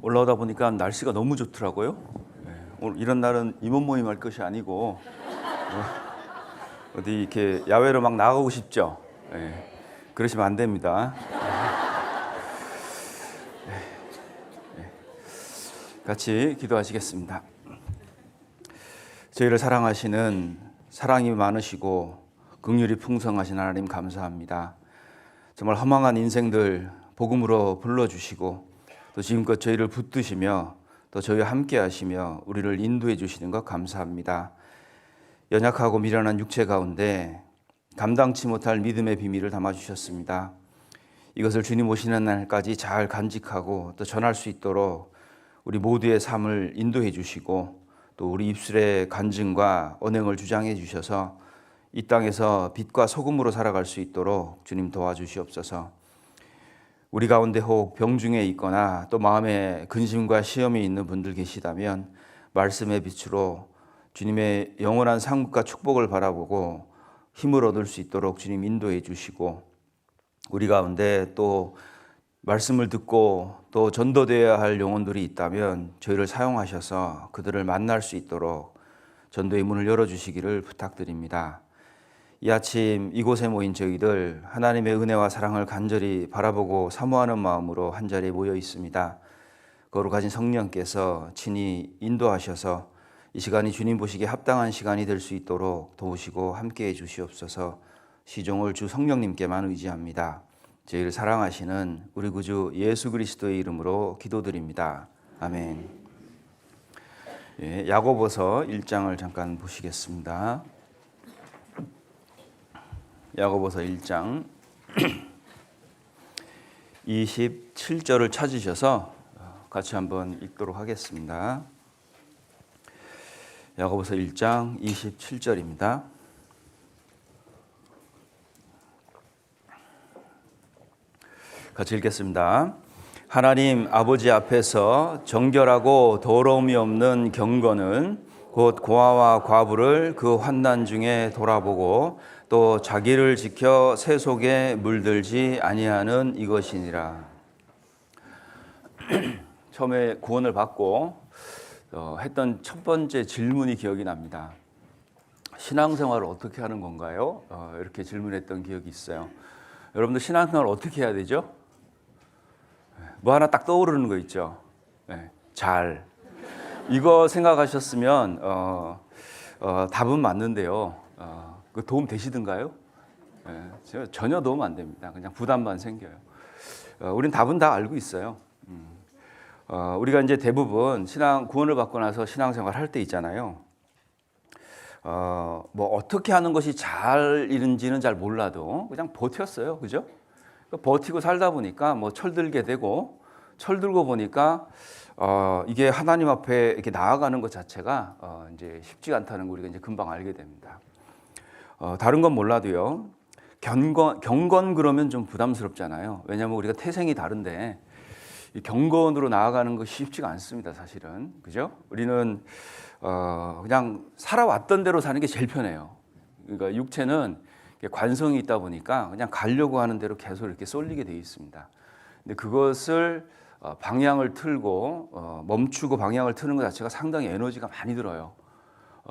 올라오다 보니까 날씨가 너무 좋더라고요. 오늘 이런 날은 임원 모임 할 것이 아니고 어디 이렇게 야외로 막 나가고 싶죠. 그러시면 안 됩니다. 같이 기도하시겠습니다. 저희를 사랑하시는 사랑이 많으시고 긍휼이 풍성하신 하나님 감사합니다. 정말 허망한 인생들 복음으로 불러주시고 또 지금껏 저희를 붙드시며 또 저희와 함께 하시며 우리를 인도해 주시는 것 감사합니다. 연약하고 미련한 육체 가운데 감당치 못할 믿음의 비밀을 담아주셨습니다. 이것을 주님 오시는 날까지 잘 간직하고 또 전할 수 있도록 우리 모두의 삶을 인도해 주시고 또 우리 입술의 간증과 언행을 주장해 주셔서 이 땅에서 빛과 소금으로 살아갈 수 있도록 주님 도와주시옵소서. 우리 가운데 혹 병중에 있거나 또 마음에 근심과 시험이 있는 분들 계시다면 말씀의 빛으로 주님의 영원한 상급과 축복을 바라보고 힘을 얻을 수 있도록 주님 인도해 주시고, 우리 가운데 또 말씀을 듣고 또 전도되어야 할 영혼들이 있다면 저희를 사용하셔서 그들을 만날 수 있도록 전도의 문을 열어주시기를 부탁드립니다. 이 아침 이곳에 모인 저희들 하나님의 은혜와 사랑을 간절히 바라보고 사모하는 마음으로 한자리에 모여 있습니다. 거룩하신 성령께서 친히 인도하셔서 이 시간이 주님 보시기에 합당한 시간이 될 수 있도록 도우시고 함께해 주시옵소서. 시종을 주 성령님께만 의지합니다. 저희를 사랑하시는 우리 구주 예수 그리스도의 이름으로 기도드립니다. 아멘. 야고보서 1장을 잠깐 보시겠습니다. 야고보서 1장 27절을 찾으셔서 같이 한번 읽도록 하겠습니다. 야고보서 1장 27절입니다. 같이 읽겠습니다. 하나님 아버지 앞에서 정결하고 더러움이 없는 경건은 곧 고아와 과부를 그 환난 중에 돌아보고 또 자기를 지켜 새 속에 물들지 아니하는 이것이니라. 처음에 구원을 받고 했던 첫 번째 질문이 기억이 납니다. 신앙생활을 어떻게 하는 건가요? 이렇게 질문했던 기억이 있어요. 여러분들 신앙생활을 어떻게 해야 되죠? 뭐 하나 딱 떠오르는 거 있죠? 잘. 이거 생각하셨으면 답은 맞는데요. 그 도움 되시던가요? 전혀 도움 안 됩니다. 그냥 부담만 생겨요. 우린 답은 다 알고 있어요. 우리가 이제 대부분 구원을 받고 나서 신앙생활 할 때 있잖아요. 뭐 어떻게 하는 것이 잘 이른지는 잘 몰라도 그냥 버텼어요. 그죠? 버티고 살다 보니까 뭐 철들게 되고, 철들고 보니까 이게 하나님 앞에 이렇게 나아가는 것 자체가 이제 쉽지가 않다는 걸 우리가 이제 금방 알게 됩니다. 다른 건 몰라도요. 경건 그러면 좀 부담스럽잖아요. 왜냐하면 우리가 태생이 다른데 경건으로 나아가는 것이 쉽지가 않습니다. 사실은. 그죠? 우리는 그냥 살아왔던 대로 사는 게 제일 편해요. 그러니까 육체는 관성이 있다 보니까 그냥 가려고 하는 대로 계속 이렇게 쏠리게 되어 있습니다. 근데 그것을 방향을 틀고 멈추고 방향을 트는 것 자체가 상당히 에너지가 많이 들어요.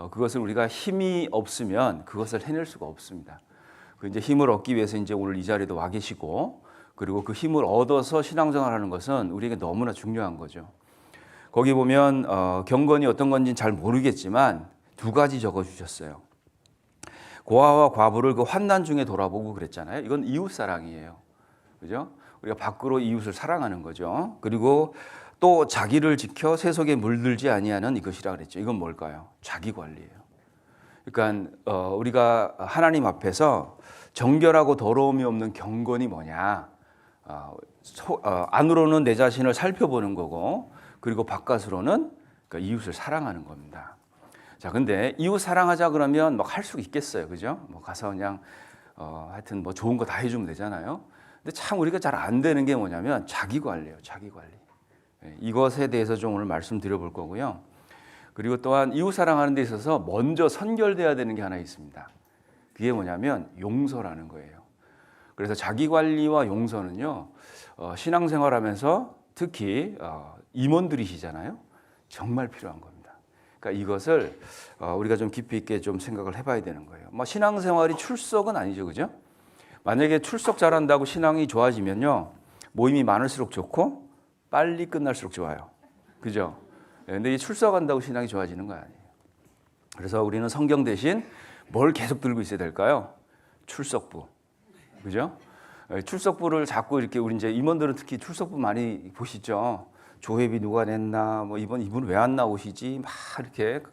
그것을 우리가 힘이 없으면 그것을 해낼 수가 없습니다. 그 이제 힘을 얻기 위해서 이제 오늘 이 자리에도 와 계시고, 그리고 그 힘을 얻어서 신앙생활하는 것은 우리에게 너무나 중요한 거죠. 거기 보면 경건이 어떤 건지는 잘 모르겠지만 두 가지 적어주셨어요. 고아와 과부를 그 환난 중에 돌아보고 그랬잖아요. 이건 이웃 사랑이에요. 그죠? 우리가 밖으로 이웃을 사랑하는 거죠. 그리고 또 자기를 지켜 새 속에 물들지 아니하는 이것이라 그랬죠. 이건 뭘까요? 자기 관리예요. 그러니까 우리가 하나님 앞에서 정결하고 더러움이 없는 경건이 뭐냐? 안으로는 내 자신을 살펴보는 거고, 그리고 바깥으로는 그러니까 이웃을 사랑하는 겁니다. 자, 근데 이웃 사랑하자 그러면 막 할 수 있겠어요, 그죠? 뭐 가서 그냥 하여튼 뭐 좋은 거 다 해주면 되잖아요. 근데 참 우리가 잘 안 되는 게 뭐냐면 자기 관리예요, 자기 관리. 이것에 대해서 좀 오늘 말씀드려볼 거고요. 그리고 또한 이웃 사랑하는 데 있어서 먼저 선결돼야 되는 게 하나 있습니다. 그게 뭐냐면 용서라는 거예요. 그래서 자기 관리와 용서는요, 신앙생활하면서 특히 임원들이시잖아요. 정말 필요한 겁니다. 그러니까 이것을 우리가 좀 깊이 있게 좀 생각을 해봐야 되는 거예요. 뭐 신앙생활이 출석은 아니죠, 그죠? 만약에 출석 잘한다고 신앙이 좋아지면요, 모임이 많을수록 좋고 빨리 끝날수록 좋아요, 그죠? 근데 이 출석한다고 신앙이 좋아지는 거 아니에요. 그래서 우리는 성경 대신 뭘 계속 들고 있어야 될까요? 출석부, 그죠? 출석부를 자꾸 이렇게 우리 이제 임원들은 특히 출석부 많이 보시죠. 조회비 누가 냈나, 뭐 이분 왜 안 나오시지, 막 이렇게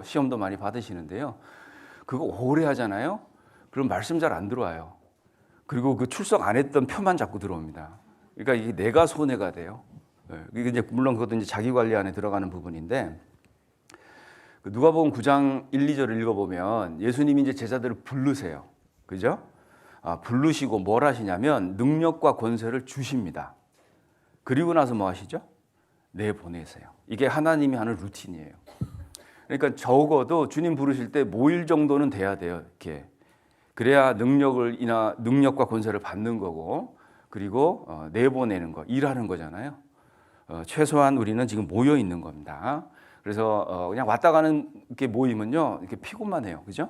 시험도 많이 받으시는데요. 그거 오래 하잖아요. 그럼 말씀 잘 안 들어와요. 그리고 그 출석 안 했던 표만 자꾸 들어옵니다. 그러니까 이게 내가 손해가 돼요. 이게 이제 물론 그것도 이제 자기 관리 안에 들어가는 부분인데, 누가복음 9장 1, 2절을 읽어보면 예수님이 이제 제자들을 부르세요, 그죠? 부르시고 뭘 하시냐면 능력과 권세를 주십니다. 그리고 나서 뭐 하시죠? 내보내세요. 이게 하나님이 하는 루틴이에요. 그러니까 적어도 주님 부르실 때 모일 정도는 돼야 돼요. 이렇게 그래야 능력과 권세를 받는 거고, 그리고 내보내는 거, 일하는 거잖아요. 최소한 우리는 지금 모여 있는 겁니다. 그래서 그냥 왔다 가는 게 모이면요, 이렇게 피곤만 해요, 그죠?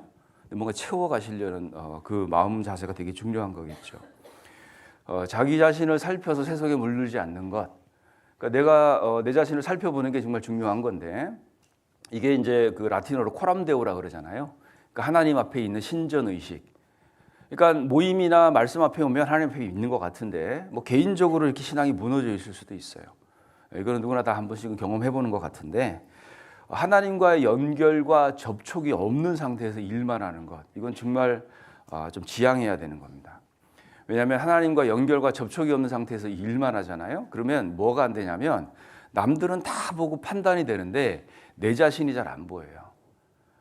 뭔가 채워가시려는 그 마음 자세가 되게 중요한 거겠죠. 자기 자신을 살펴서 세속에 물들지 않는 것. 그러니까 내가 내 자신을 살펴보는 게 정말 중요한 건데, 이게 이제 그 라틴어로 코람데오라 그러잖아요. 그러니까 하나님 앞에 있는 신전 의식. 그러니까 모임이나 말씀 앞에 오면 하나님 앞에 있는 것 같은데, 뭐 개인적으로 이렇게 신앙이 무너져 있을 수도 있어요. 이거는 누구나 다 한 번씩은 경험해 보는 것 같은데, 하나님과의 연결과 접촉이 없는 상태에서 일만 하는 것, 이건 정말 좀 지양해야 되는 겁니다. 왜냐하면 하나님과 연결과 접촉이 없는 상태에서 일만 하잖아요. 그러면 뭐가 안 되냐면 남들은 다 보고 판단이 되는데 내 자신이 잘 안 보여요.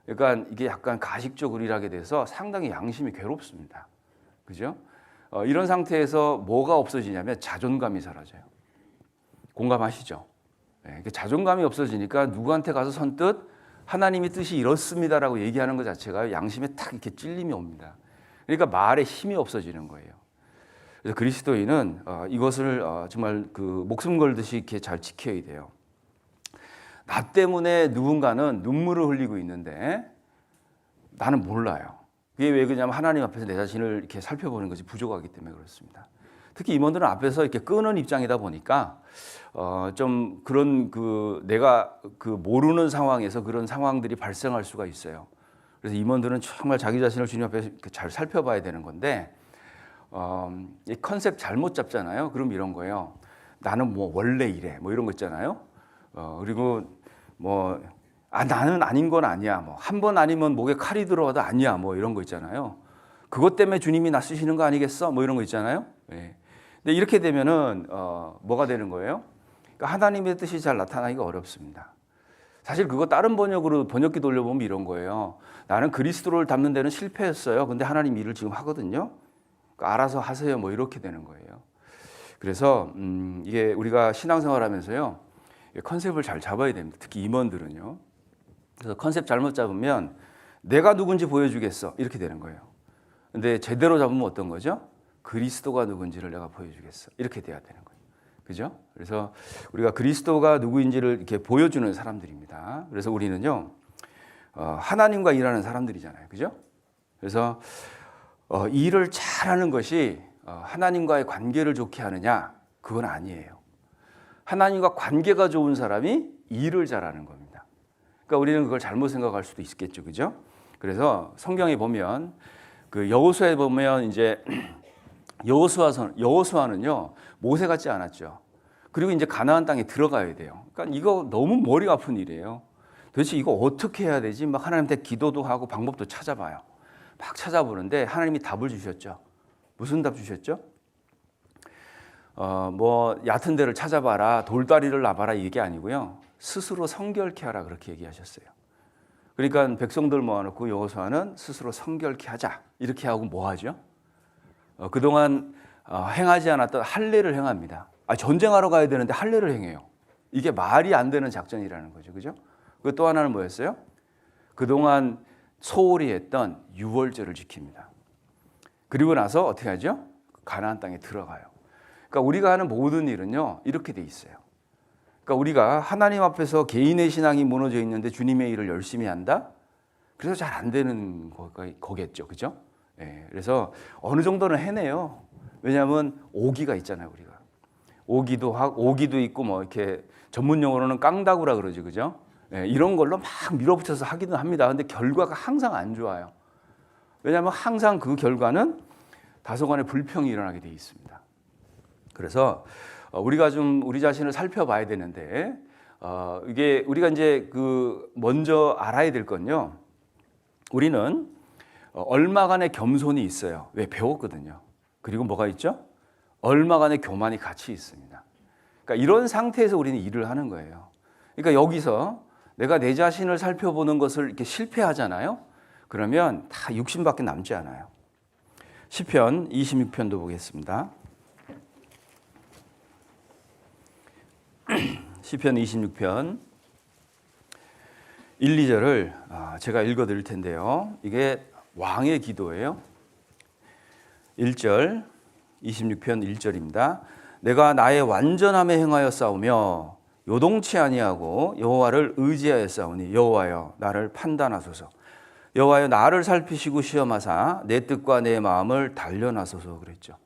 그러니까 이게 약간 가식적으로 일하게 돼서 상당히 양심이 괴롭습니다, 그죠? 이런 상태에서 뭐가 없어지냐면 자존감이 사라져요. 공감하시죠? 네, 자존감이 없어지니까 누구한테 가서 선뜻 하나님의 뜻이 이렇습니다라고 얘기하는 것 자체가 양심에 탁 이렇게 찔림이 옵니다. 그러니까 말에 힘이 없어지는 거예요. 그래서 그리스도인은 이것을 정말 그 목숨 걸듯이 이렇게 잘 지켜야 돼요. 나 때문에 누군가는 눈물을 흘리고 있는데 나는 몰라요. 그게 왜 그러냐면 하나님 앞에서 내 자신을 이렇게 살펴보는 것이 부족하기 때문에 그렇습니다. 특히 임원들은 앞에서 이렇게 끄는 입장이다 보니까 좀 그런 내가 모르는 상황에서 그런 상황들이 발생할 수가 있어요. 그래서 임원들은 정말 자기 자신을 주님 앞에 잘 살펴봐야 되는 건데, 이 컨셉 잘못 잡잖아요. 그럼 이런 거예요. 나는 뭐 원래 이래, 뭐 이런 거 있잖아요. 그리고 뭐 나는 아닌 건 아니야. 뭐 한 번 아니면 목에 칼이 들어와도 아니야. 뭐 이런 거 있잖아요. 그것 때문에 주님이 나 쓰시는 거 아니겠어? 뭐 이런 거 있잖아요. 네. 근데 이렇게 되면은 뭐가 되는 거예요? 그러니까 하나님의 뜻이 잘 나타나기가 어렵습니다. 사실 그거 다른 번역기 돌려보면 이런 거예요. 나는 그리스도를 담는 데는 실패했어요. 근데 하나님 일을 지금 하거든요. 그러니까 알아서 하세요. 뭐 이렇게 되는 거예요. 그래서 이게 우리가 신앙생활하면서요, 컨셉을 잘 잡아야 됩니다. 특히 임원들은요. 그래서 컨셉 잘못 잡으면 내가 누군지 보여주겠어, 이렇게 되는 거예요. 근데 제대로 잡으면 어떤 거죠? 그리스도가 누군지를 내가 보여주겠어, 이렇게 돼야 되는 거예요. 그죠? 그래서 우리가 그리스도가 누구인지를 이렇게 보여주는 사람들입니다. 그래서 우리는요, 하나님과 일하는 사람들이잖아요. 그죠? 그래서 일을 잘하는 것이 하나님과의 관계를 좋게 하느냐? 그건 아니에요. 하나님과 관계가 좋은 사람이 일을 잘하는 겁니다. 그러니까 우리는 그걸 잘못 생각할 수도 있겠죠. 그죠? 그래서 성경에 보면 그 여호수아에 보면 이제 여호수아는요, 모세 같지 않았죠. 그리고 이제 가나안 땅에 들어가야 돼요. 그러니까 이거 너무 머리가 아픈 일이에요. 도대체 이거 어떻게 해야 되지? 막 하나님한테 기도도 하고 방법도 찾아봐요. 막 찾아보는데 하나님이 답을 주셨죠. 무슨 답 주셨죠? 뭐 얕은 데를 찾아봐라, 돌다리를 놔봐라, 이게 아니고요. 스스로 성결케 하라, 그렇게 얘기하셨어요. 그러니까 백성들 모아놓고 여호수아는 스스로 성결케 하자, 이렇게 하고 뭐 하죠? 그동안 행하지 않았던 할례를 행합니다. 전쟁하러 가야 되는데 할례를 행해요. 이게 말이 안 되는 작전이라는 거죠. 그죠? 그 또 하나는 뭐였어요? 그동안 소홀히 했던 유월절을 지킵니다. 그리고 나서 어떻게 하죠? 가나안 땅에 들어가요. 그러니까 우리가 하는 모든 일은요, 이렇게 돼 있어요. 그러니까 우리가 하나님 앞에서 개인의 신앙이 무너져 있는데 주님의 일을 열심히 한다? 그래서 잘 안 되는 거겠죠. 그죠? 예, 그래서 어느 정도는 해내요. 왜냐하면 오기가 있잖아요, 우리가. 오기도 있고, 뭐, 이렇게 전문 용어로는 깡다구라 그러지, 그죠? 예, 이런 걸로 막 밀어붙여서 하기는 합니다. 근데 결과가 항상 안 좋아요. 왜냐하면 항상 그 결과는 다소간의 불평이 일어나게 돼 있습니다. 그래서 우리가 좀 우리 자신을 살펴봐야 되는데, 이게 우리가 이제 먼저 알아야 될 건요. 우리는 얼마간의 겸손이 있어요. 왜? 배웠거든요. 그리고 뭐가 있죠? 얼마간의 교만이 같이 있습니다. 그러니까 이런 상태에서 우리는 일을 하는 거예요. 그러니까 여기서 내가 내 자신을 살펴보는 것을 이렇게 실패하잖아요. 그러면 다 육신밖에 남지 않아요. 시편 26편도 보겠습니다. 시편 26편 1, 2절을 제가 읽어 드릴 텐데요. 이게 왕의 기도예요. 1절, 26편 1절입니다. 내가 나의 완전함에 행하여 싸우며 요동치 아니하고 여호와를 의지하여 싸우니 여호와여 나를 판단하소서. 여호와여 나를 살피시고 시험하사 내 뜻과 내 마음을 단련하소서 그랬죠.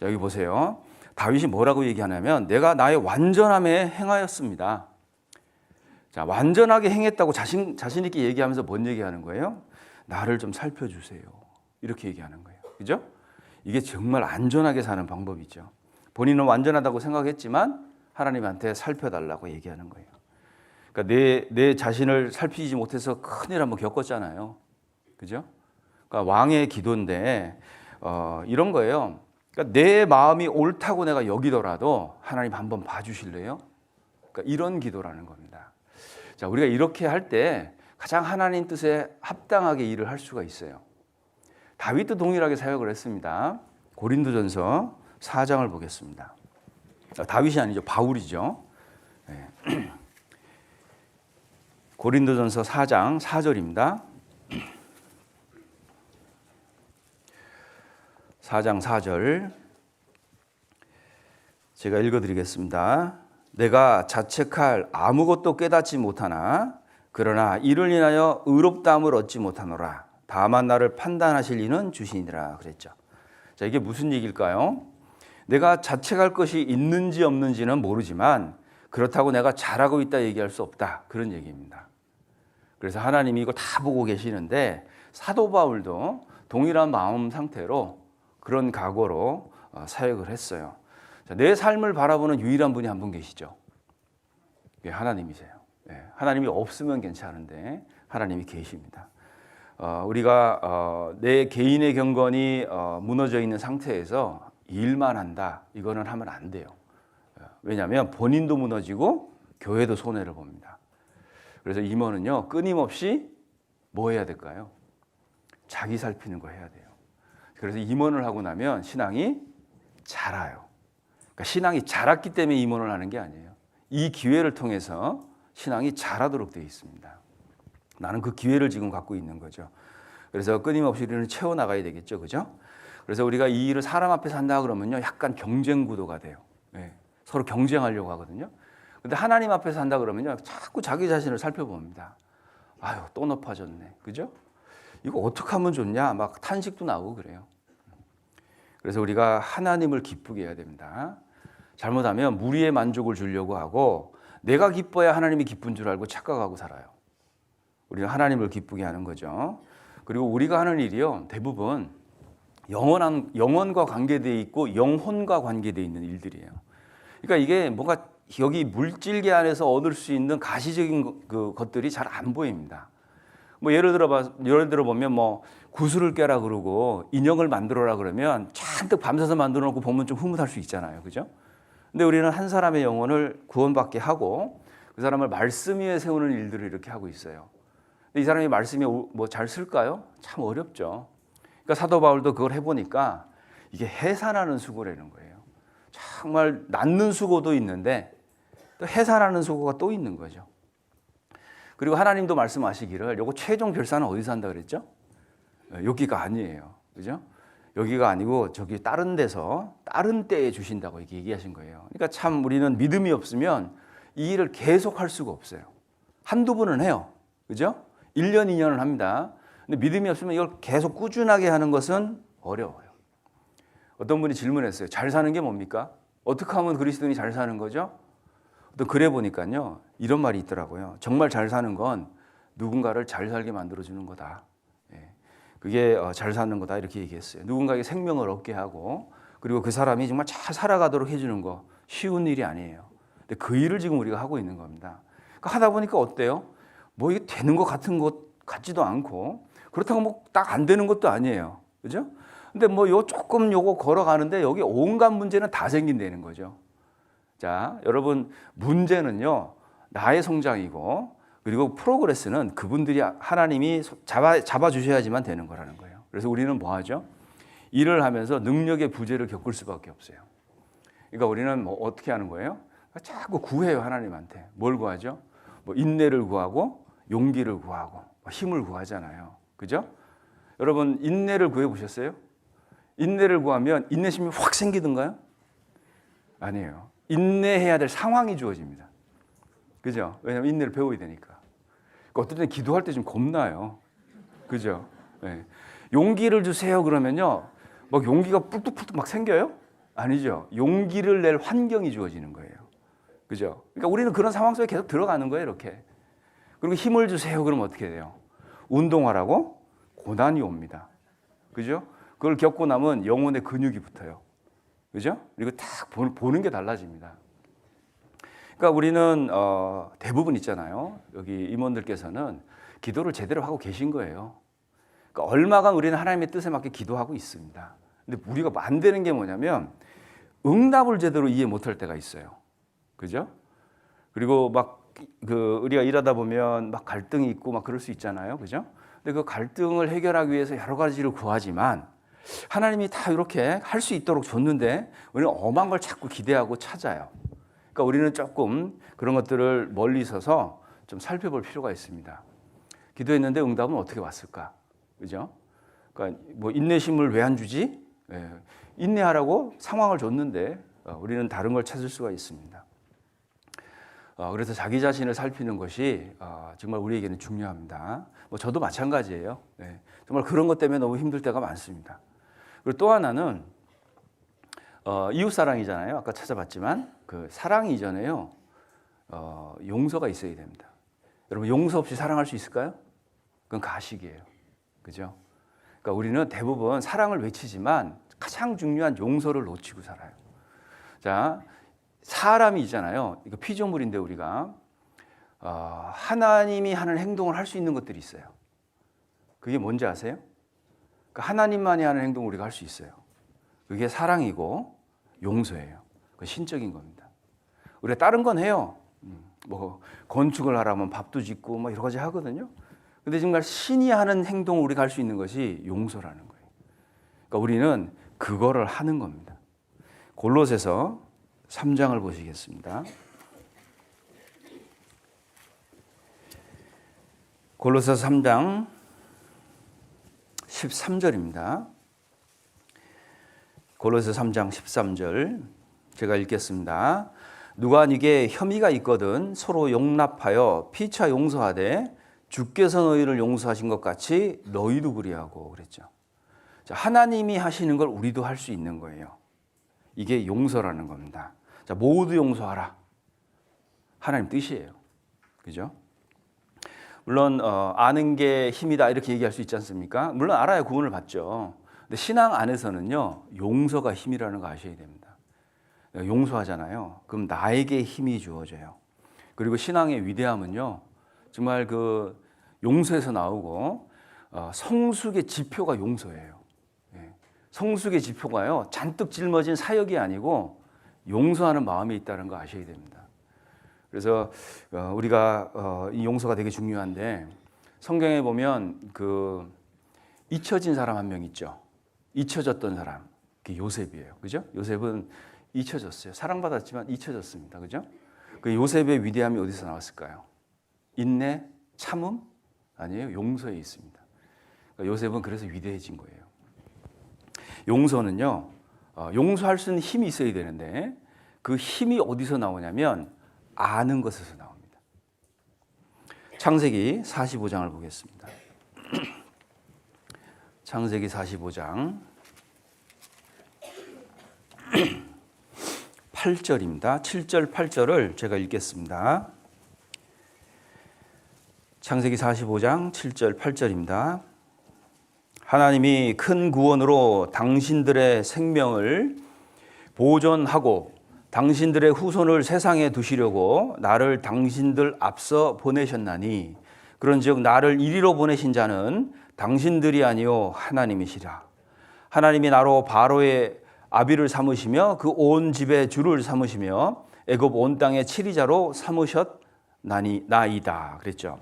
자, 여기 보세요. 다윗이 뭐라고 얘기하냐면 내가 나의 완전함에 행하였습니다. 자, 완전하게 행했다고 자신 있게 얘기하면서 뭔 얘기하는 거예요? 나를 좀 살펴주세요. 이렇게 얘기하는 거예요. 그죠? 이게 정말 안전하게 사는 방법이죠. 본인은 완전하다고 생각했지만 하나님한테 살펴달라고 얘기하는 거예요. 그러니까 내 자신을 살피지 못해서 큰일 한번 겪었잖아요. 그죠? 그러니까 왕의 기도인데 이런 거예요. 그러니까 내 마음이 옳다고 내가 여기더라도 하나님 한번 봐주실래요? 그러니까 이런 기도라는 겁니다. 자, 우리가 이렇게 할 때 가장 하나님 뜻에 합당하게 일을 할 수가 있어요. 다윗도 동일하게 사역을 했습니다. 고린도전서 4장을 보겠습니다. 다윗이 아니죠, 바울이죠. 네. 고린도전서 4장 4절입니다. 4장 4절 제가 읽어드리겠습니다. 내가 자책할 아무것도 깨닫지 못하나 그러나 이를 인하여 의롭다함을 얻지 못하노라. 다만 나를 판단하실 이는 주시니라 그랬죠. 자, 이게 무슨 얘기일까요? 내가 자책할 것이 있는지 없는지는 모르지만 그렇다고 내가 잘하고 있다 얘기할 수 없다. 그런 얘기입니다. 그래서 하나님이 이거 다 보고 계시는데 사도 바울도 동일한 마음 상태로 그런 각오로 사역을 했어요. 자, 내 삶을 바라보는 유일한 분이 한 분 계시죠. 그게 하나님이세요. 네, 하나님이 없으면 괜찮은데 하나님이 계십니다. 우리가 내 개인의 경건이 무너져 있는 상태에서 일만 한다. 이거는 하면 안 돼요. 왜냐하면 본인도 무너지고 교회도 손해를 봅니다. 그래서 임원은요 끊임없이 뭐 해야 될까요? 자기 살피는 거 해야 돼요. 그래서 임원을 하고 나면 신앙이 자라요. 그러니까 신앙이 자랐기 때문에 임원을 하는 게 아니에요. 이 기회를 통해서 신앙이 자라도록 되어 있습니다. 나는 그 기회를 지금 갖고 있는 거죠. 그래서 끊임없이 우리는 채워나가야 되겠죠. 그죠? 그래서 우리가 이 일을 사람 앞에서 한다 그러면요 약간 경쟁 구도가 돼요. 네. 서로 경쟁하려고 하거든요. 근데 하나님 앞에서 한다 그러면요 자꾸 자기 자신을 살펴봅니다. 아유 또 높아졌네. 그죠? 이거 어떻게 하면 좋냐 막 탄식도 나오고 그래요. 그래서 우리가 하나님을 기쁘게 해야 됩니다. 잘못하면 무리의 만족을 주려고 하고 내가 기뻐야 하나님이 기쁜 줄 알고 착각하고 살아요. 우리가 하나님을 기쁘게 하는 거죠. 그리고 우리가 하는 일이요 대부분 영혼과 관계되어 있고 영혼과 관계되어 있는 일들이에요. 그러니까 이게 뭔가 여기 물질계 안에서 얻을 수 있는 가시적인 것들이 잘 안 보입니다. 뭐 예를 들어 보면 뭐 구슬을 깨라 그러고 인형을 만들어라 그러면 잔뜩 밤새서 만들어 놓고 보면 좀 흐뭇할 수 있잖아요. 그죠? 근데 우리는 한 사람의 영혼을 구원받게 하고 그 사람을 말씀 위에 세우는 일들을 이렇게 하고 있어요. 근데 이 사람이 말씀이 뭐 잘 쓸까요? 참 어렵죠. 그러니까 사도 바울도 그걸 해보니까 이게 해산하는 수고라는 거예요. 정말 낳는 수고도 있는데 또 해산하는 수고가 또 있는 거죠. 그리고 하나님도 말씀하시기를 요거 최종 결산은 어디서 한다 그랬죠? 여기가 아니에요. 그죠? 여기가 아니고 저기 다른 데서 다른 때에 주신다고 이렇게 얘기하신 거예요. 그러니까 참 우리는 믿음이 없으면 이 일을 계속 할 수가 없어요. 한두 번은 해요. 그죠? 1년, 2년을 합니다. 근데 믿음이 없으면 이걸 계속 꾸준하게 하는 것은 어려워요. 어떤 분이 질문했어요. 잘 사는 게 뭡니까? 어떻게 하면 그리스도인이 잘 사는 거죠? 또 그래 보니까요. 이런 말이 있더라고요. 정말 잘 사는 건 누군가를 잘 살게 만들어주는 거다. 그게 잘 사는 거다 이렇게 얘기했어요. 누군가에게 생명을 얻게 하고 그리고 그 사람이 정말 잘 살아가도록 해주는 거 쉬운 일이 아니에요. 근데 그 일을 지금 우리가 하고 있는 겁니다. 그러니까 하다 보니까 어때요? 뭐 이게 되는 것 같은 것 같지도 않고 그렇다고 뭐 딱 안 되는 것도 아니에요. 그죠? 근데 뭐 요 조금 요거 걸어가는데 여기 온갖 문제는 다 생긴다는 거죠. 자, 여러분 문제는요 나의 성장이고 그리고 프로그레스는 그분들이 하나님이 잡아주셔야지만 되는 거라는 거예요. 그래서 우리는 뭐 하죠? 일을 하면서 능력의 부재를 겪을 수밖에 없어요. 그러니까 우리는 뭐 어떻게 하는 거예요? 자꾸 구해요 하나님한테. 뭘 구하죠? 뭐 인내를 구하고 용기를 구하고 힘을 구하잖아요. 그죠? 여러분 인내를 구해 보셨어요? 인내를 구하면 인내심이 확 생기던가요? 아니에요. 인내해야 될 상황이 주어집니다. 그죠? 왜냐하면 인내를 배워야 되니까. 그러니까 어떨 때는 기도할 때 좀 겁나요. 그죠? 네. 용기를 주세요 그러면요. 막 용기가 뿔뚝뿔뚝 막 생겨요? 아니죠. 용기를 낼 환경이 주어지는 거예요. 그죠? 그러니까 우리는 그런 상황 속에 계속 들어가는 거예요, 이렇게. 그리고 힘을 주세요 그러면 어떻게 돼요? 운동하라고 고난이 옵니다. 그죠? 그걸 겪고 나면 영혼의 근육이 붙어요. 그죠? 그리고 딱 보는 게 달라집니다. 그러니까 우리는 대부분 있잖아요. 여기 임원들께서는 기도를 제대로 하고 계신 거예요. 그러니까 얼마간 우리는 하나님의 뜻에 맞게 기도하고 있습니다. 근데 우리가 안 되는 게 뭐냐면 응답을 제대로 이해 못할 때가 있어요. 그죠? 그리고 막 우리가 일하다 보면 막 갈등이 있고 막 그럴 수 있잖아요. 그죠? 근데 그 갈등을 해결하기 위해서 여러 가지를 구하지만 하나님이 다 이렇게 할 수 있도록 줬는데 우리는 엄한 걸 자꾸 기대하고 찾아요. 그러니까 우리는 조금 그런 것들을 멀리 서서 좀 살펴볼 필요가 있습니다. 기도했는데 응답은 어떻게 왔을까? 그죠? 그러니까 뭐 인내심을 왜 안 주지? 예. 인내하라고 상황을 줬는데 우리는 다른 걸 찾을 수가 있습니다. 그래서 자기 자신을 살피는 것이 정말 우리에게는 중요합니다. 뭐 저도 마찬가지예요. 예. 정말 그런 것 때문에 너무 힘들 때가 많습니다. 그리고 또 하나는 이웃사랑이잖아요. 아까 찾아봤지만 그 사랑 이전에요. 용서가 있어야 됩니다. 여러분 용서 없이 사랑할 수 있을까요? 그건 가식이에요. 그죠? 그러니까 우리는 대부분 사랑을 외치지만 가장 중요한 용서를 놓치고 살아요. 자, 사람이 있잖아요. 이거 피조물인데 우리가 하나님이 하는 행동을 할 수 있는 것들이 있어요. 그게 뭔지 아세요? 그러니까 하나님만이 하는 행동을 우리가 할 수 있어요. 그게 사랑이고 용서예요. 그 신적인 겁니다. 우리가 다른 건 해요. 뭐 건축을 하라면 밥도 짓고 뭐 여러 가지 하거든요. 근데 정말 신이 하는 행동을 우리가 할 수 있는 것이 용서라는 거예요. 그러니까 우리는 그거를 하는 겁니다. 골로새서 3장을 보시겠습니다. 골로새서 3장 13절입니다. 골로새서 3장 13절 제가 읽겠습니다. 누가 네게 혐의가 있거든 서로 용납하여 피차 용서하되 주께서 너희를 용서하신 것 같이 너희도 그리하고 그랬죠. 자, 하나님이 하시는 걸 우리도 할 수 있는 거예요. 이게 용서라는 겁니다. 자, 모두 용서하라. 하나님 뜻이에요. 그죠? 물론 아는 게 힘이다 이렇게 얘기할 수 있지 않습니까? 물론 알아야 구원을 받죠. 근데 신앙 안에서는요. 용서가 힘이라는 거 아셔야 됩니다. 용서하잖아요. 그럼 나에게 힘이 주어져요. 그리고 신앙의 위대함은요. 정말 그 용서에서 나오고 성숙의 지표가 용서예요. 성숙의 지표가요. 잔뜩 짊어진 사역이 아니고 용서하는 마음이 있다는 거 아셔야 됩니다. 그래서 우리가 이 용서가 되게 중요한데 성경에 보면 그 잊혀진 사람 한 명 있죠. 잊혀졌던 사람. 그게 요셉이에요. 그죠? 요셉은 잊혀졌어요. 사랑받았지만 잊혀졌습니다. 그죠? 그 요셉의 위대함이 어디서 나왔을까요? 인내, 참음? 아니에요. 용서에 있습니다. 그러니까 요셉은 그래서 위대해진 거예요. 용서는요, 용서할 수 있는 힘이 있어야 되는데 그 힘이 어디서 나오냐면 아는 것에서 나옵니다. 창세기 45장을 보겠습니다. 창세기 45장 8절입니다. 7절, 8절을 제가 읽겠습니다. 창세기 45장 7절, 8절입니다. 하나님이 큰 구원으로 당신들의 생명을 보존하고 당신들의 후손을 세상에 두시려고 나를 당신들 앞서 보내셨나니 그런즉 나를 이리로 보내신 자는 당신들이 아니요 하나님이시라. 하나님이 나로 바로의 아비를 삼으시며 그 온 집의 주를 삼으시며 애굽 온 땅의 치리자로 삼으셨나이다 그랬죠.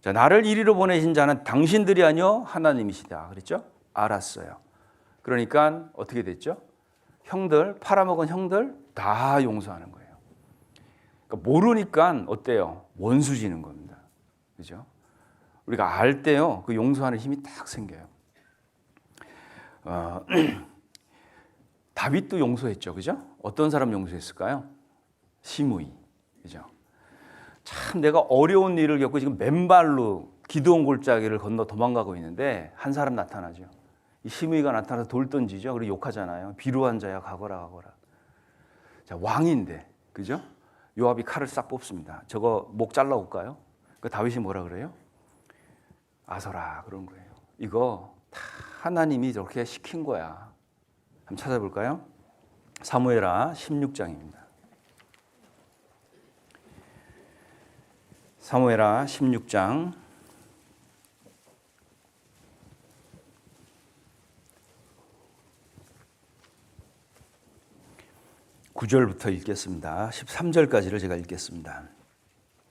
자, 나를 이리로 보내신 자는 당신들이 아니요 하나님이시다 그랬죠. 알았어요. 그러니까 어떻게 됐죠? 형들, 팔아먹은 형들 다 용서하는 거예요. 그러니까 모르니까 어때요? 원수 지는 겁니다. 그죠? 우리가 알 때요, 그 용서하는 힘이 딱 생겨요. 다윗도 용서했죠, 그죠? 어떤 사람 용서했을까요? 시므이, 그죠? 참 내가 어려운 일을 겪고 지금 맨발로 기드온 골짜기를 건너 도망가고 있는데 한 사람 나타나죠. 이 시므이가 나타나서 돌 던지죠. 그리고 욕하잖아요. 비루한 자야 가거라 가거라. 자, 왕인데, 그죠? 요압이 칼을 싹 뽑습니다. 저거 목 잘라올까요? 그 다윗이 뭐라 그래요? 아서라 그런 거예요. 이거 다 하나님이 저렇게 시킨 거야. 한번 찾아볼까요? 사무엘하 16장입니다. 사무엘하 16장 9절부터 읽겠습니다. 13절까지를 제가 읽겠습니다.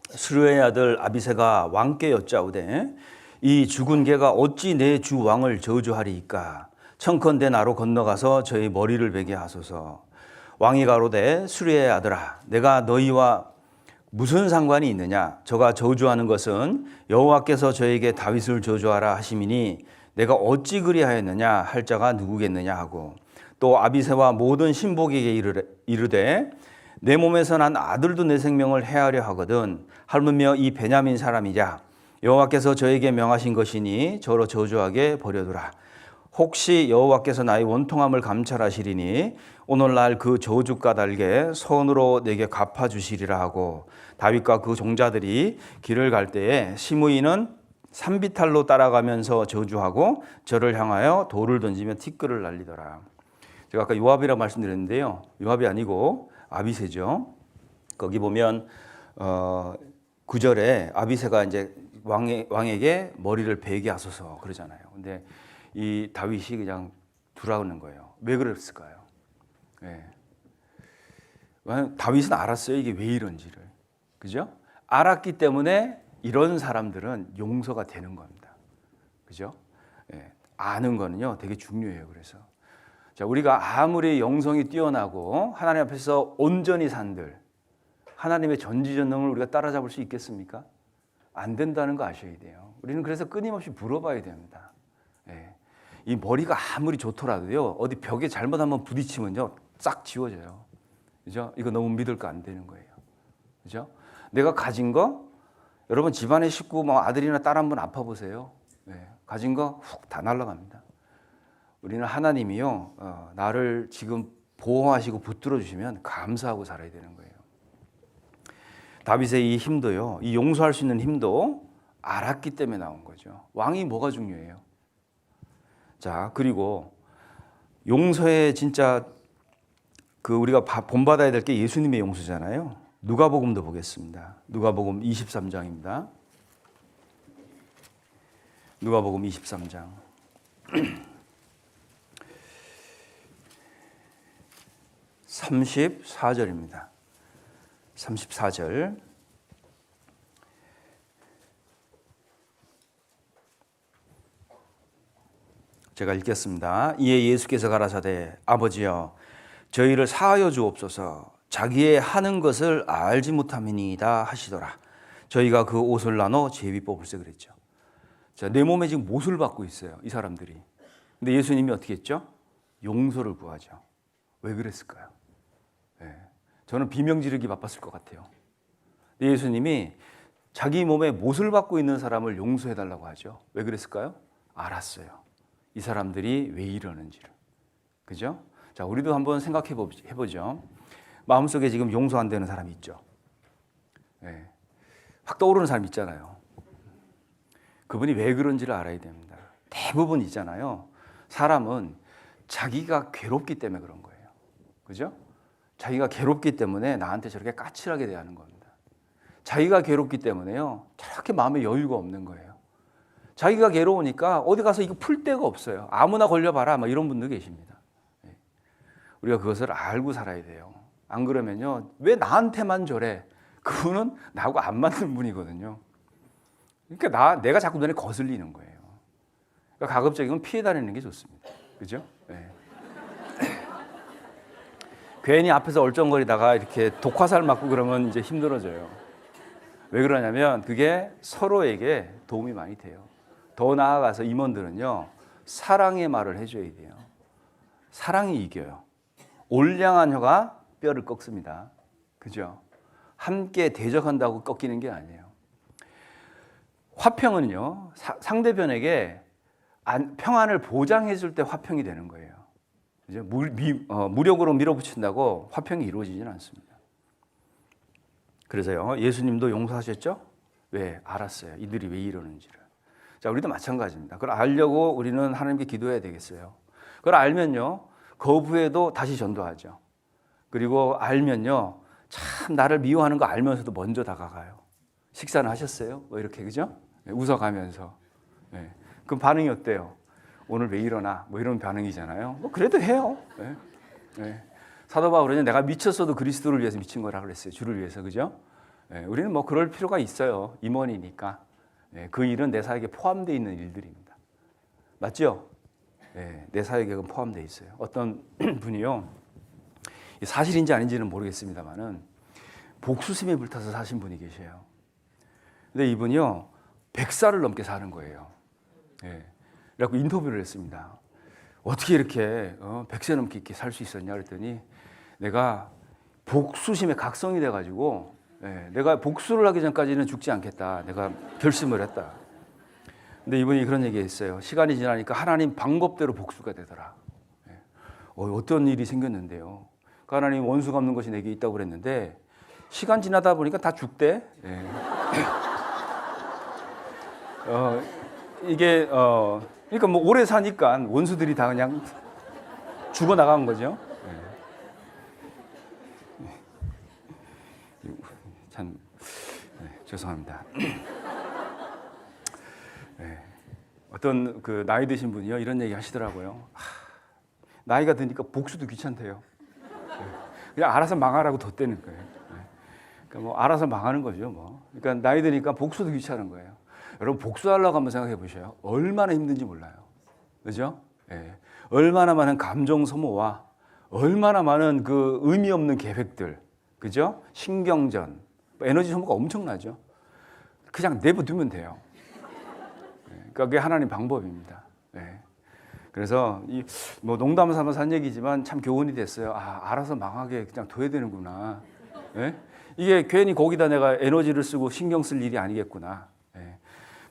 스루의 아들 아비새가 왕께 여짜오되 이 죽은 개가 어찌 내 주 왕을 저주하리이까? 청컨대 나로 건너가서 저희 머리를 베게 하소서. 왕이 가로되 스루의 아들아 내가 너희와 무슨 상관이 있느냐? 저가 저주하는 것은 여호와께서 저에게 다윗을 저주하라 하심이니 내가 어찌 그리하였느냐 할 자가 누구겠느냐 하고 또 아비새와 모든 신복에게 이르되 내 몸에서 난 아들도 내 생명을 해하려 하거든 하물며 이 베냐민 사람이자 여호와께서 저에게 명하신 것이니 저로 저주하게 버려두라. 혹시 여호와께서 나의 원통함을 감찰하시리니 오늘날 그 저주 까닭에 선으로 내게 갚아주시리라 하고 다윗과 그 종자들이 길을 갈 때에 시므이는 산비탈로 따라가면서 저주하고 저를 향하여 돌을 던지며 티끌을 날리더라. 제가 아까 요압이라고 말씀드렸는데요. 요압이 아니고 아비새죠. 거기 보면 9절에 아비새가 이제 왕에게 머리를 베게 하소서 그러잖아요. 근데 이 다윗이 그냥 두라는 거예요. 왜 그랬을까요? 네. 다윗은 알았어요. 이게 왜 이런지를. 그죠? 알았기 때문에 이런 사람들은 용서가 되는 겁니다. 그죠? 네. 아는 거는요, 되게 중요해요. 그래서. 자, 우리가 아무리 영성이 뛰어나고 하나님 앞에서 온전히 산들, 하나님의 전지전능을 우리가 따라잡을 수 있겠습니까? 안 된다는 거 아셔야 돼요. 우리는 그래서 끊임없이 물어봐야 됩니다. 네. 이 머리가 아무리 좋더라도요, 어디 벽에 잘못 한번 부딪히면요, 싹 지워져요. 그죠? 이거 너무 믿을 거 안 되는 거예요. 그죠? 내가 가진 거, 여러분 집안의 식구, 뭐 아들이나 딸 한번 아파보세요. 네. 가진 거 훅 다 날아갑니다. 우리는 하나님이요, 나를 지금 보호하시고 붙들어 주시면 감사하고 살아야 되는 거예요. 다윗의 이 힘도요, 이 용서할 수 있는 힘도 알았기 때문에 나온 거죠. 왕이 뭐가 중요해요? 자, 그리고 용서에 진짜 우리가 본받아야 될 게 예수님의 용서잖아요. 누가복음도 보겠습니다. 누가복음 23장입니다. 누가복음 23장. 34절입니다. 34절. 제가 읽겠습니다. 이에 예수께서 가라사대 아버지여 저희를 사하여 주옵소서. 자기의 하는 것을 알지 못함이니이다 하시더라. 저희가 그 옷을 나눠 제비 뽑을세 그랬죠. 자, 내 몸에 지금 못을 받고 있어요. 이 사람들이. 근데 예수님이 어떻게 했죠? 용서를 구하죠. 왜 그랬을까요? 저는 비명 지르기 바빴을 것 같아요. 예수님이 자기 몸에 못을 받고 있는 사람을 용서해달라고 하죠. 왜 그랬을까요? 알았어요. 이 사람들이 왜 이러는지를. 그죠? 자, 우리도 한번 생각해 보죠. 마음속에 지금 용서 안 되는 사람이 있죠. 확 떠오르는 사람 있잖아요. 그분이 왜 그런지를 알아야 됩니다. 대부분 있잖아요. 사람은 자기가 괴롭기 때문에 그런 거예요. 그죠? 자기가 괴롭기 때문에 나한테 저렇게 까칠하게 대하는 겁니다. 자기가 괴롭기 때문에요. 저렇게 마음에 여유가 없는 거예요. 자기가 괴로우니까 어디 가서 이거 풀 데가 없어요. 아무나 걸려봐라. 막 이런 분도 계십니다. 우리가 그것을 알고 살아야 돼요. 안 그러면요. 왜 나한테만 저래? 그분은 나하고 안 맞는 분이거든요. 그러니까 내가 자꾸 눈에 거슬리는 거예요. 그러니까 가급적이면 피해 다니는 게 좋습니다. 그죠? 괜히 앞에서 얼쩡거리다가 이렇게 독화살 맞고 그러면 이제 힘들어져요. 왜 그러냐면 그게 서로에게 도움이 많이 돼요. 더 나아가서 임원들은요, 사랑의 말을 해줘야 돼요. 사랑이 이겨요. 올량한 혀가 뼈를 꺾습니다. 그죠? 함께 대적한다고 꺾이는 게 아니에요. 화평은요, 상대편에게 평안을 보장해 줄 때 화평이 되는 거예요. 그죠? 무력으로 밀어붙인다고 화평이 이루어지지는 않습니다. 그래서요, 예수님도 용서하셨죠? 왜? 알았어요. 이들이 왜 이러는지를. 자, 우리도 마찬가지입니다. 그걸 알려고 우리는 하나님께 기도해야 되겠어요. 그걸 알면요, 거부해도 다시 전도하죠. 그리고 알면요, 참 나를 미워하는 거 알면서도 먼저 다가가요. 식사는 하셨어요? 뭐 이렇게, 그죠? 웃어가면서. 그럼 반응이 어때요? 오늘 왜 이러나? 뭐 이런 반응이잖아요. 뭐 그래도 해요. 사도 바울은 내가 미쳤어도 그리스도를 위해서 미친 거라 그랬어요. 주를 위해서, 그죠? 우리는 뭐 그럴 필요가 있어요. 임원이니까. 그 일은 내 사역에 포함되어 있는 일들입니다. 맞죠? 내 사역에 포함되어 있어요. 어떤 분이요, 사실인지 아닌지는 모르겠습니다만은 복수심에 불타서 사신 분이 계세요. 근데 이분이요, 100살을 넘게 사는 거예요. 그래갖고 인터뷰를 했습니다. 어떻게 이렇게 100세 넘게 이렇게 살 수 있었냐 그랬더니 내가 복수심에 각성이 돼가지고 내가 복수를 하기 전까지는 죽지 않겠다. 내가 결심을 했다. 근데 이분이 그런 얘기했어요. 시간이 지나니까 하나님 방법대로 복수가 되더라. 어떤 일이 생겼는데요. 하나님 원수 갚는 것이 내게 있다고 그랬는데 시간 지나다 보니까 다 죽대. 이게 그러니까 뭐 오래 사니까 원수들이 다 그냥 죽어 나간 거죠. 참 죄송합니다. 어떤 그 나이 드신 분이요 이런 얘기 하시더라고요. 나이가 드니까 복수도 귀찮대요. 그냥 알아서 망하라고 뒀대는 거예요. 그러니까 뭐 알아서 망하는 거죠. 뭐. 그러니까 나이 드니까 복수도 귀찮은 거예요. 여러분 복수하려고 한번 생각해 보셔요. 얼마나 힘든지 몰라요. 그죠? 얼마나 많은 감정 소모와 얼마나 많은 그 의미 없는 계획들, 그죠? 신경전, 에너지 소모가 엄청나죠. 그냥 내버두면 돼요. 그러니까 그게 하나님 방법입니다. 그래서 뭐 농담 삼아서 한 얘기지만 참 교훈이 됐어요. 알아서 망하게 그냥 둬야 되는구나. 이게 괜히 거기다 내가 에너지를 쓰고 신경 쓸 일이 아니겠구나.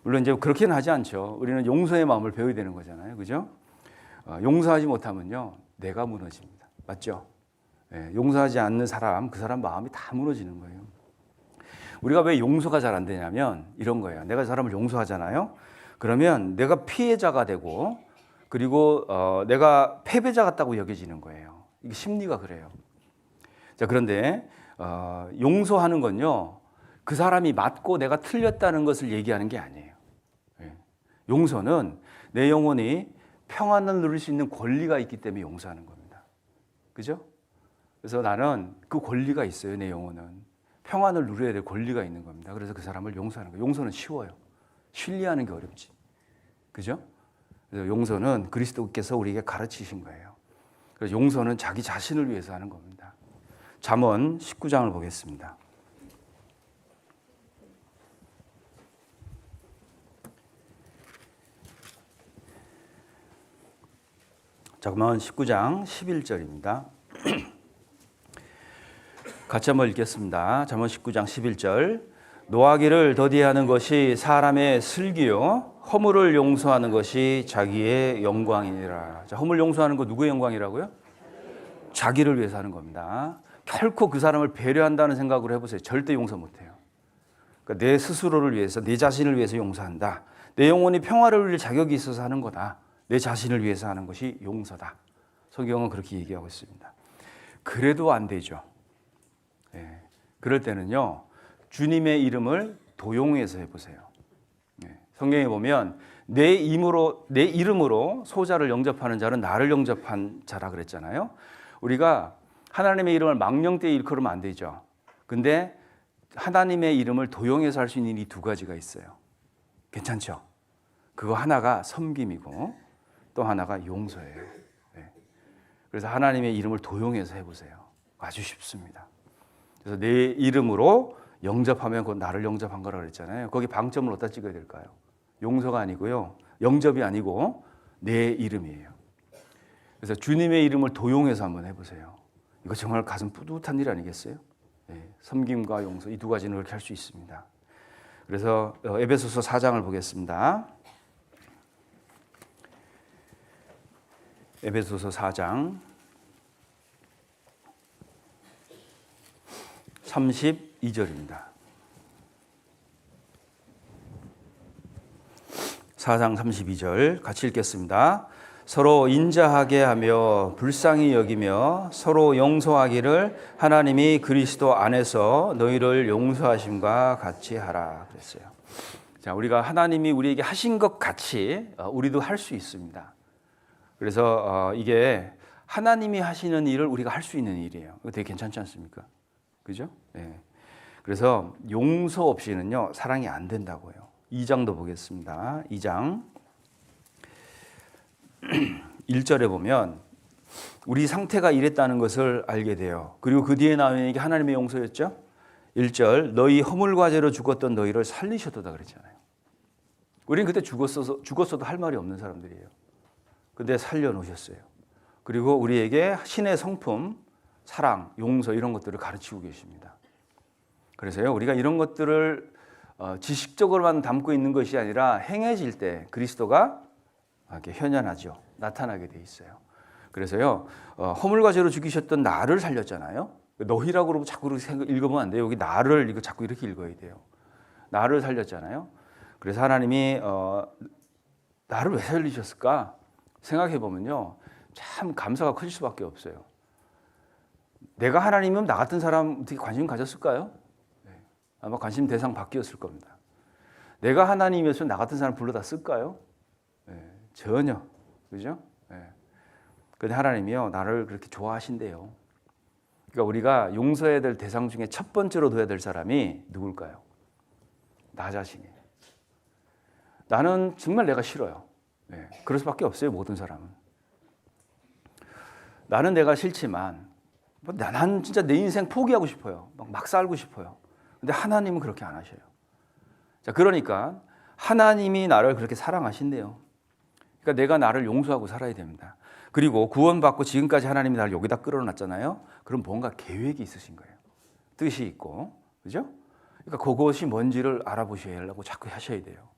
물론 이제 그렇게는 하지 않죠. 우리는 용서의 마음을 배워야 되는 거잖아요. 그죠? 용서하지 못하면요, 내가 무너집니다. 맞죠? 용서하지 않는 사람, 그 사람 마음이 다 무너지는 거예요. 우리가 왜 용서가 잘 안 되냐면 이런 거예요. 내가 사람을 용서하잖아요. 그러면 내가 피해자가 되고 그리고 내가 패배자 같다고 여겨지는 거예요. 이게 심리가 그래요. 자, 그런데 용서하는 건요, 그 사람이 맞고 내가 틀렸다는 것을 얘기하는 게 아니에요. 용서는 내 영혼이 평안을 누릴 수 있는 권리가 있기 때문에 용서하는 겁니다. 그죠? 그래서 나는 그 권리가 있어요. 내 영혼은 평안을 누려야 될 권리가 있는 겁니다. 그래서 그 사람을 용서하는 거예요. 용서는 쉬워요. 신뢰하는 게 어렵지. 그죠? 그래서 용서는 그리스도께서 우리에게 가르치신 거예요. 그래서 용서는 자기 자신을 위해서 하는 겁니다. 잠언 19장을 보겠습니다. 잠깐만 19장 11절입니다. 같이 한번 읽겠습니다. 잠언 19장 11절. 노하기를 더디하는 것이 사람의 슬기요 허물을 용서하는 것이 자기의 영광이니라. 자, 허물 용서하는 거 누구의 영광이라고요? 자기를 위해서 하는 겁니다. 결코 그 사람을 배려한다는 생각으로 해보세요. 절대 용서 못해요. 그러니까 내 스스로를 위해서, 내 자신을 위해서 용서한다. 내 영혼이 평화를 누릴 자격이 있어서 하는 거다. 내 자신을 위해서 하는 것이 용서다. 성경은 그렇게 얘기하고 있습니다. 그래도 안 되죠. 네. 그럴 때는요, 주님의 이름을 도용해서 해보세요. 네. 성경에 보면 내 이름으로 소자를 영접하는 자는 나를 영접한 자라 그랬잖아요. 우리가 하나님의 이름을 망령되이 일컬으면 안 되죠. 근데 하나님의 이름을 도용해서 할 수 있는 이 두 가지가 있어요. 괜찮죠? 그거 하나가 섬김이고 또 하나가 용서예요. 네. 그래서 하나님의 이름을 도용해서 해보세요. 아주 쉽습니다. 그래서 내 이름으로 영접하면 곧 나를 영접한 거라고 그랬잖아요. 거기 방점을 어디다 찍어야 될까요? 용서가 아니고요. 영접이 아니고 내 이름이에요. 그래서 주님의 이름을 도용해서 한번 해보세요. 이거 정말 가슴 뿌듯한 일 아니겠어요? 네. 섬김과 용서 이 두 가지는 그렇게 할 수 있습니다. 그래서 에베소서 4장을 보겠습니다. 에베소서 4장 32절입니다. 4장 32절 같이 읽겠습니다. 서로 인자하게 하며 불쌍히 여기며 서로 용서하기를 하나님이 그리스도 안에서 너희를 용서하심과 같이 하라 그랬어요. 자, 우리가 하나님이 우리에게 하신 것 같이 우리도 할 수 있습니다. 그래서 이게 하나님이 하시는 일을 우리가 할 수 있는 일이에요. 이거 되게 괜찮지 않습니까? 그죠? 네. 그래서 용서 없이는요 사랑이 안 된다고요. 2장도 보겠습니다. 2장 1절에 보면 우리 상태가 이랬다는 것을 알게 돼요. 그리고 그 뒤에 나오는 게 하나님의 용서였죠. 1절 너희 허물과 죄로 죽었던 너희를 살리셨도다 그랬잖아요. 우리는 그때 죽었어도 할 말이 없는 사람들이에요. 근데 살려놓으셨어요. 그리고 우리에게 신의 성품, 사랑, 용서 이런 것들을 가르치고 계십니다. 그래서요 우리가 이런 것들을 지식적으로만 담고 있는 것이 아니라 행해질 때 그리스도가 이렇게 현현하죠. 나타나게 돼 있어요. 그래서요 허물과 죄로 죽이셨던 나를 살렸잖아요. 너희라고 그러면 자꾸 읽으면 안 돼요. 여기 나를 이거 자꾸 이렇게 읽어야 돼요. 나를 살렸잖아요. 그래서 하나님이 나를 왜 살리셨을까 생각해 보면요 참 감사가 커질 수밖에 없어요. 내가 하나님이면 나 같은 사람 어떻게 관심 가졌을까요? 네. 아마 관심 대상 바뀌었을 겁니다. 내가 하나님이었으면 나 같은 사람 불러다 쓸까요? 네. 전혀. 그죠? 네. 근데 하나님이요 나를 그렇게 좋아하신대요. 그러니까 우리가 용서해야 될 대상 중에 첫 번째로 둬야 될 사람이 누굴까요? 나 자신이에요. 나는 정말 내가 싫어요. 네. 그럴 수밖에 없어요. 모든 사람은. 나는 내가 싫지만 난 진짜 내 인생 포기하고 싶어요. 막 살고 싶어요. 근데 하나님은 그렇게 안 하셔요. 자, 그러니까 하나님이 나를 그렇게 사랑하신대요. 그러니까 내가 나를 용서하고 살아야 됩니다. 그리고 구원받고 지금까지 하나님이 나를 여기다 끌어놨잖아요. 그럼 뭔가 계획이 있으신 거예요. 뜻이 있고, 그죠? 그러니까 그것이 뭔지를 알아보셔야 하려고 자꾸 하셔야 돼요.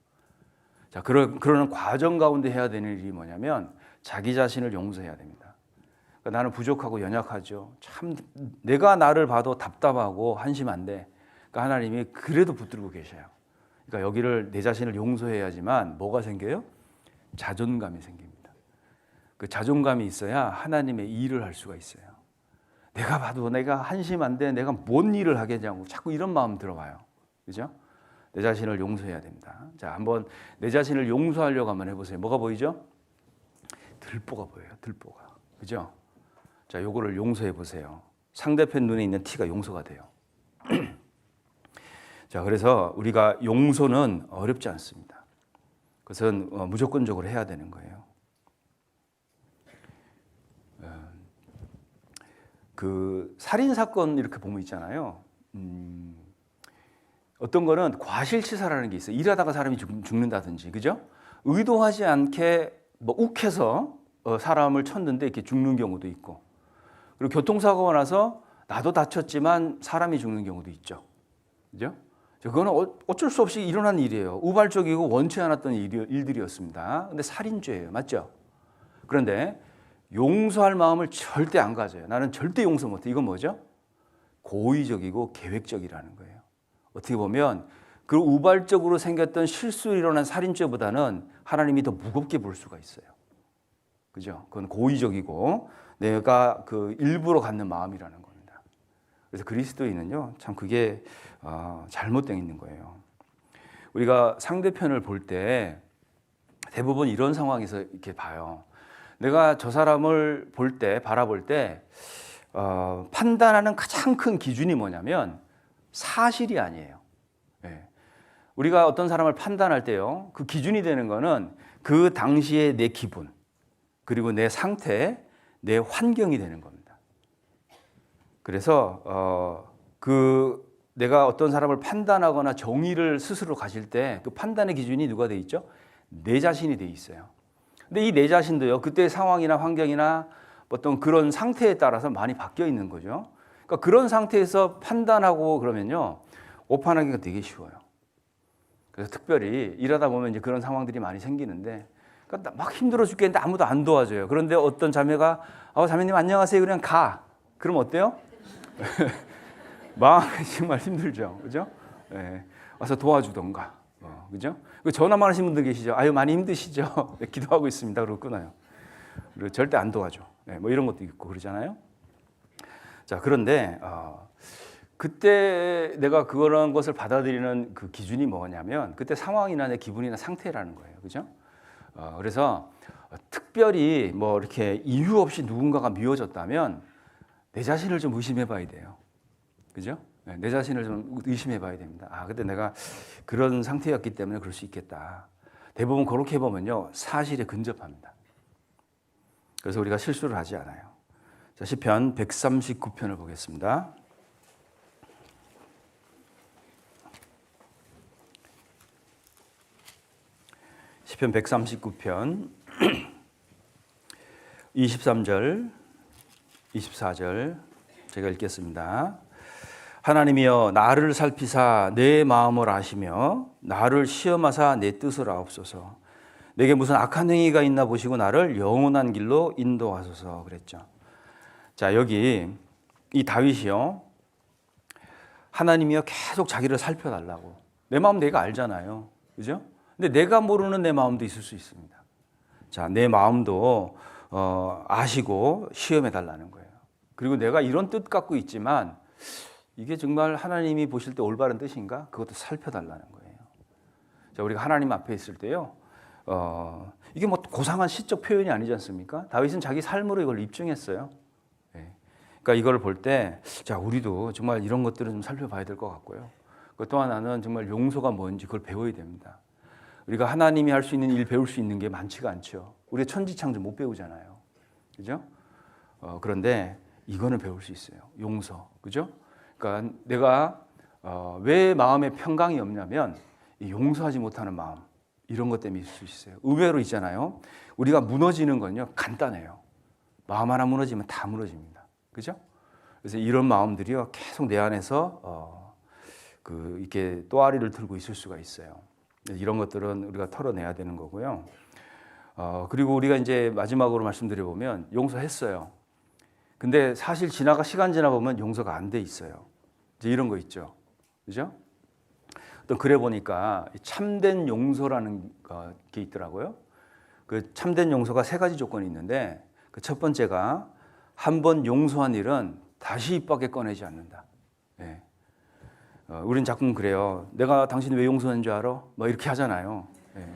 자, 그러는 과정 가운데 해야 되는 일이 뭐냐면 자기 자신을 용서해야 됩니다. 그러니까 나는 부족하고 연약하죠. 참 내가 나를 봐도 답답하고 한심한데 그러니까 하나님이 그래도 붙들고 계셔요. 그러니까 여기를 내 자신을 용서해야지만 뭐가 생겨요? 자존감이 생깁니다. 그 자존감이 있어야 하나님의 일을 할 수가 있어요. 내가 봐도 내가 한심한데 내가 뭔 일을 하겠냐고 자꾸 이런 마음 들어와요. 그죠? 내 자신을 용서해야 됩니다. 자, 한번 내 자신을 용서하려고 한번 해보세요. 뭐가 보이죠? 들보가 보여요. 들보가. 그죠? 자, 요거를 용서해 보세요. 상대편 눈에 있는 티가 용서가 돼요. 자, 그래서 우리가 용서는 어렵지 않습니다. 그것은 무조건적으로 해야 되는 거예요. 그 살인 사건 이렇게 보면 있잖아요. 어떤 거는 과실치사라는 게 있어요. 일하다가 사람이 죽는다든지, 그죠? 의도하지 않게 뭐 욱해서 사람을 쳤는데 이렇게 죽는 경우도 있고, 그리고 교통사고가 나서 나도 다쳤지만 사람이 죽는 경우도 있죠. 그죠? 그거는 어쩔 수 없이 일어난 일이에요. 우발적이고 원치 않았던 일들이었습니다. 근데 살인죄예요. 맞죠? 그런데 용서할 마음을 절대 안 가져요. 나는 절대 용서 못해. 이건 뭐죠? 고의적이고 계획적이라는 거예요. 어떻게 보면 그 우발적으로 생겼던 실수로 일어난 살인죄보다는 하나님이 더 무겁게 볼 수가 있어요. 그죠? 그건 고의적이고 내가 그 일부러 갖는 마음이라는 겁니다. 그래서 그리스도인은요, 참 그게 잘못되어 있는 거예요. 우리가 상대편을 볼 때 대부분 이런 상황에서 이렇게 봐요. 내가 저 사람을 볼 때, 바라볼 때 판단하는 가장 큰 기준이 뭐냐면 사실이 아니에요. 네. 우리가 어떤 사람을 판단할 때요, 그 기준이 되는 거는 그 당시의 내 기분, 그리고 내 상태, 내 환경이 되는 겁니다. 그래서 내가 어떤 사람을 판단하거나 정의를 스스로 가질 때 그 판단의 기준이 누가 돼 있죠? 내 자신이 돼 있어요. 근데 이 내 자신도요, 그때의 상황이나 환경이나 어떤 그런 상태에 따라서 많이 바뀌어 있는 거죠. 그러니까 그런 상태에서 판단하고 그러면요, 오판하기가 되게 쉬워요. 그래서 특별히 일하다 보면 이제 그런 상황들이 많이 생기는데, 그러니까 막 힘들어 죽겠는데 아무도 안 도와줘요. 그런데 어떤 자매가 자매님 안녕하세요, 그냥 가. 그럼 어때요? 마음이 정말 힘들죠, 그죠? 네. 와서 도와주던가, 그죠? 전화만 하신 분들 계시죠? 아유 많이 힘드시죠? 네, 기도하고 있습니다. 그러고 끊어요. 그리고 절대 안 도와줘. 네, 뭐 이런 것도 있고 그러잖아요. 자, 그런데 그때 내가 그런 것을 받아들이는 그 기준이 뭐냐면 그때 상황이나 내 기분이나 상태라는 거예요, 그죠? 그래서 특별히 뭐 이렇게 이유 없이 누군가가 미워졌다면 내 자신을 좀 의심해봐야 돼요, 그죠? 내 자신을 좀 의심해봐야 됩니다. 그때 내가 그런 상태였기 때문에 그럴 수 있겠다. 대부분 그렇게 해보면요, 사실에 근접합니다. 그래서 우리가 실수를 하지 않아요. 자, 시편 139편을 보겠습니다. 시편 139편 23절, 24절 제가 읽겠습니다. 하나님이여 나를 살피사 내 마음을 아시며 나를 시험하사 내 뜻을 아옵소서. 내게 무슨 악한 행위가 있나 보시고 나를 영원한 길로 인도하소서 그랬죠. 자, 여기 이 다윗이요, 하나님이요 계속 자기를 살펴달라고. 내 마음 내가 알잖아요, 그죠? 근데 내가 모르는 내 마음도 있을 수 있습니다. 자, 내 마음도 아시고 시험해 달라는 거예요. 그리고 내가 이런 뜻 갖고 있지만 이게 정말 하나님이 보실 때 올바른 뜻인가? 그것도 살펴달라는 거예요. 자, 우리가 하나님 앞에 있을 때요, 이게 뭐 고상한 시적 표현이 아니지 않습니까? 다윗은 자기 삶으로 이걸 입증했어요. 네. 그러니까 이걸 볼 때, 자, 우리도 정말 이런 것들을 좀 살펴봐야 될 것 같고요. 또 하나는 정말 용서가 뭔지 그걸 배워야 됩니다. 우리가 하나님이 할 수 있는 일 배울 수 있는 게 많지가 않죠. 우리가 천지창조 못 배우잖아요, 그죠? 그런데 이거는 배울 수 있어요. 용서, 그죠? 그러니까 내가 왜 마음에 평강이 없냐면 용서하지 못하는 마음, 이런 것 때문에 있을 수 있어요. 의외로 있잖아요. 우리가 무너지는 건요 간단해요. 마음 하나 무너지면 다 무너집니다, 그죠? 그래서 이런 마음들이요 계속 내 안에서 이렇게 또아리를 들고 있을 수가 있어요. 이런 것들은 우리가 털어내야 되는 거고요. 그리고 우리가 이제 마지막으로 말씀드려 보면 용서했어요. 근데 사실 시간 지나 보면 용서가 안 돼 있어요. 이제 이런 거 있죠, 그죠? 또 그래 보니까 참된 용서라는 게 있더라고요. 그 참된 용서가 3가지 조건이 있는데 그 첫 번째가 한 번 용서한 일은 다시 입 밖에 꺼내지 않는다. 네. 우린 자꾸 그래요. 내가 당신 왜 용서한 줄 알아? 뭐 이렇게 하잖아요. 네.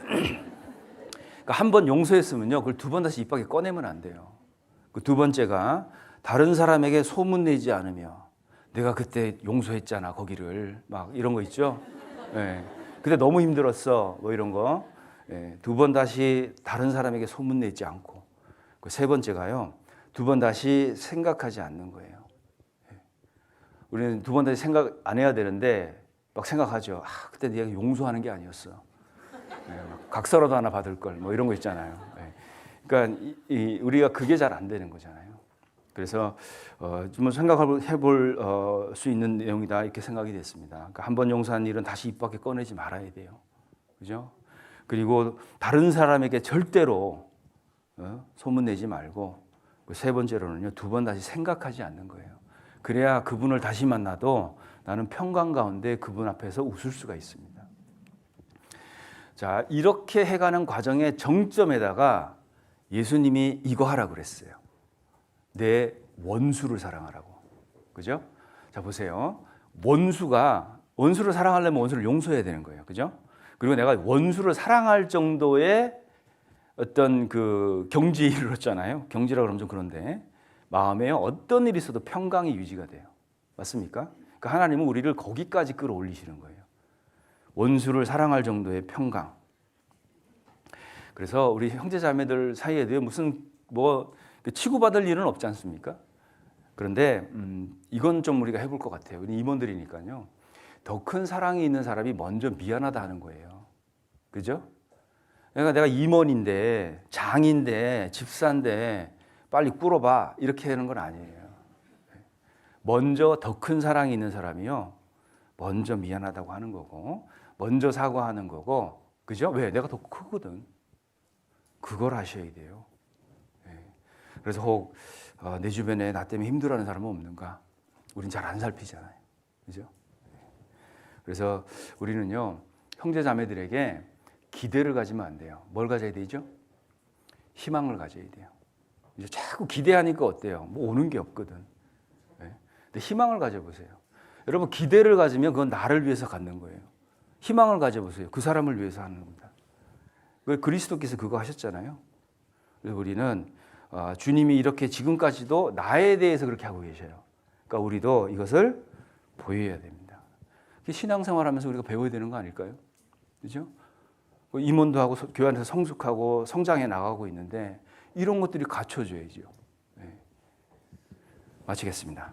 그러니까 한 번 용서했으면요, 그걸 2번 다시 입 밖에 꺼내면 안 돼요. 그 2번째가 다른 사람에게 소문내지 않으며 내가 그때 용서했잖아 거기를, 막 이런 거 있죠. 네. 근데 너무 힘들었어 뭐 이런 거. 네. 2번 다시 다른 사람에게 소문내지 않고. 그 3번째가요 2번 다시 생각하지 않는 거예요. 네. 우리는 2번 다시 생각 안 해야 되는데 막 생각하죠. 그때 내가 용서하는 게 아니었어. 네. 각서라도 하나 받을 걸 뭐 이런 거 있잖아요. 네. 그러니까 우리가 그게 잘 안 되는 거잖아요. 그래서 좀 생각해볼 수 있는 내용이다 이렇게 생각이 됐습니다. 그러니까 한 번 용서한 일은 다시 입 밖에 꺼내지 말아야 돼요. 그죠? 그리고 다른 사람에게 절대로 소문내지 말고 세 번째로는요, 두 번 다시 생각하지 않는 거예요. 그래야 그분을 다시 만나도 나는 평강 가운데 그분 앞에서 웃을 수가 있습니다. 자, 이렇게 해가는 과정의 정점에다가 예수님이 이거 하라고 그랬어요. 내 원수를 사랑하라고. 그죠? 자, 보세요. 원수를 사랑하려면 원수를 용서해야 되는 거예요. 그죠? 그리고 내가 원수를 사랑할 정도의 어떤 그 경지에 이르렀잖아요. 경지라고 그러면 좀 그런데 마음에 어떤 일이 있어도 평강이 유지가 돼요. 맞습니까? 그러니까 하나님은 우리를 거기까지 끌어올리시는 거예요. 원수를 사랑할 정도의 평강. 그래서 우리 형제자매들 사이에도 무슨 뭐 치고받을 일은 없지 않습니까? 그런데 이건 좀 우리가 해볼 것 같아요. 우리 임원들이니까요. 더 큰 사랑이 있는 사람이 먼저 미안하다 하는 거예요. 그죠? 그러니까 내가 임원인데, 장인데, 집사인데 빨리 꿇어봐 이렇게 하는 건 아니에요. 먼저 더 큰 사랑이 있는 사람이요, 먼저 미안하다고 하는 거고, 먼저 사과하는 거고, 그죠? 왜? 내가 더 크거든. 그걸 하셔야 돼요. 그래서 혹 내 주변에 나 때문에 힘들어하는 사람은 없는가? 우린 잘 안 살피잖아요. 그죠? 그래서 우리는요, 형제 자매들에게 기대를 가지면 안 돼요. 뭘 가져야 되죠? 희망을 가져야 돼요. 이제 자꾸 기대하니까 어때요? 뭐 오는 게 없거든. 근데 희망을 가져보세요. 여러분, 기대를 가지면 그건 나를 위해서 갖는 거예요. 희망을 가져보세요. 그 사람을 위해서 하는 겁니다. 그리스도께서 그거 하셨잖아요. 그래서 우리는 주님이 이렇게 지금까지도 나에 대해서 그렇게 하고 계셔요. 그러니까 우리도 이것을 보여야 됩니다. 신앙생활하면서 우리가 배워야 되는 거 아닐까요? 그렇죠? 임원도 하고 교회 안에서 성숙하고 성장해 나가고 있는데 이런 것들이 갖춰져야죠. 마치겠습니다.